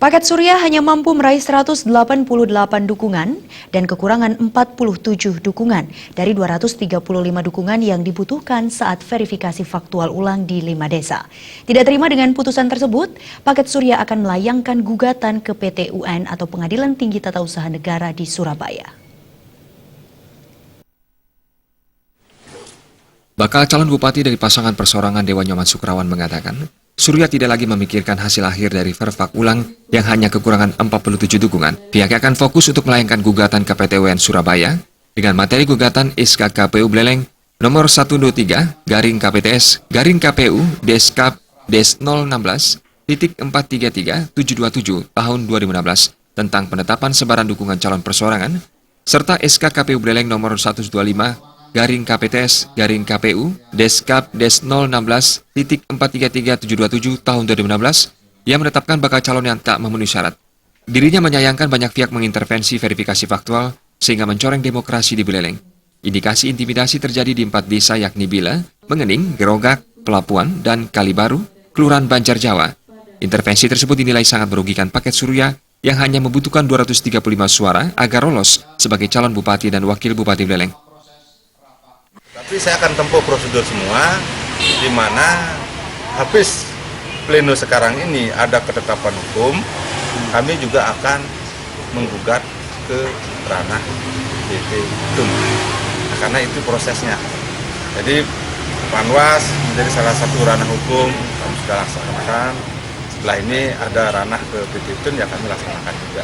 Paket Surya hanya mampu meraih 188 dukungan dan kekurangan 47 dukungan dari 235 dukungan yang dibutuhkan saat verifikasi faktual ulang di 5 desa. Tidak terima dengan putusan tersebut, Paket Surya akan melayangkan gugatan ke PT UN atau Pengadilan Tinggi Tata Usaha Negara di Surabaya. Bakal calon bupati dari pasangan perseorangan Dewa Nyoman Sukrawan mengatakan, Surya tidak lagi memikirkan hasil akhir dari verfak ulang yang hanya kekurangan 47 dukungan. Pihaknya akan fokus untuk melayangkan gugatan ke PT UN Surabaya dengan materi gugatan SK KPU Beleleng nomor 123 garing KPTS garing KPU Deskap Des 016.433.727 tahun 2016 tentang penetapan sebaran dukungan calon perseorangan serta SK KPU Beleleng nomor 125 garing KPTS, garing KPU, Deskap Des 016.433.727 tahun 2016 yang menetapkan bakal calon yang tak memenuhi syarat. Dirinya menyayangkan banyak pihak mengintervensi verifikasi faktual sehingga mencoreng demokrasi di Beleleng. Indikasi intimidasi terjadi di 4 desa yakni Bila, Mengening, Gerogak, Pelapuan, dan Kalibaru, Kelurahan Banjar Jawa. Intervensi tersebut dinilai sangat merugikan Paket Surya yang hanya membutuhkan 235 suara agar lolos sebagai calon bupati dan wakil bupati Beleleng. Tapi saya akan tempuh prosedur semua, di mana habis pleno sekarang ini ada ketetapan hukum, kami juga akan menggugat ke ranah PT TUN. Nah, karena itu prosesnya. Jadi Panwas menjadi salah satu ranah hukum, kami sudah laksanakan. Setelah ini ada ranah ke PT TUN yang kami laksanakan juga.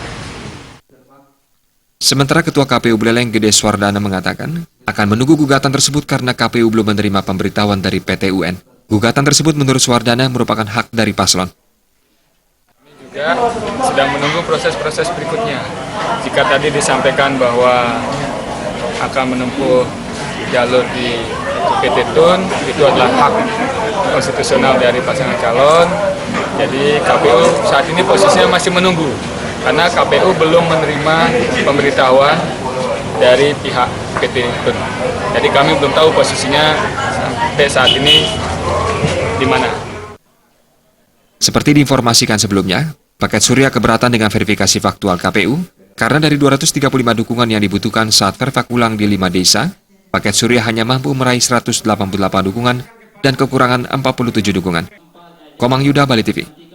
Sementara Ketua KPU Beleleng Gede Swardana mengatakan akan menunggu gugatan tersebut karena KPU belum menerima pemberitahuan dari PT UN. Gugatan tersebut menurut Swardana merupakan hak dari paslon. Kami juga sedang menunggu proses-proses berikutnya. Jika tadi disampaikan bahwa akan menempuh jalur di PT TUN, itu adalah hak konstitusional dari pasangan calon. Jadi KPU saat ini posisinya masih menunggu. Karena KPU belum menerima pemberitahuan dari pihak PT TUN. Jadi kami belum tahu posisinya sampai saat ini di mana. Seperti diinformasikan sebelumnya, Paket Surya keberatan dengan verifikasi faktual KPU karena dari 235 dukungan yang dibutuhkan saat verfak ulang di 5 desa, Paket Surya hanya mampu meraih 188 dukungan dan kekurangan 47 dukungan. Komang Yuda, Bali TV.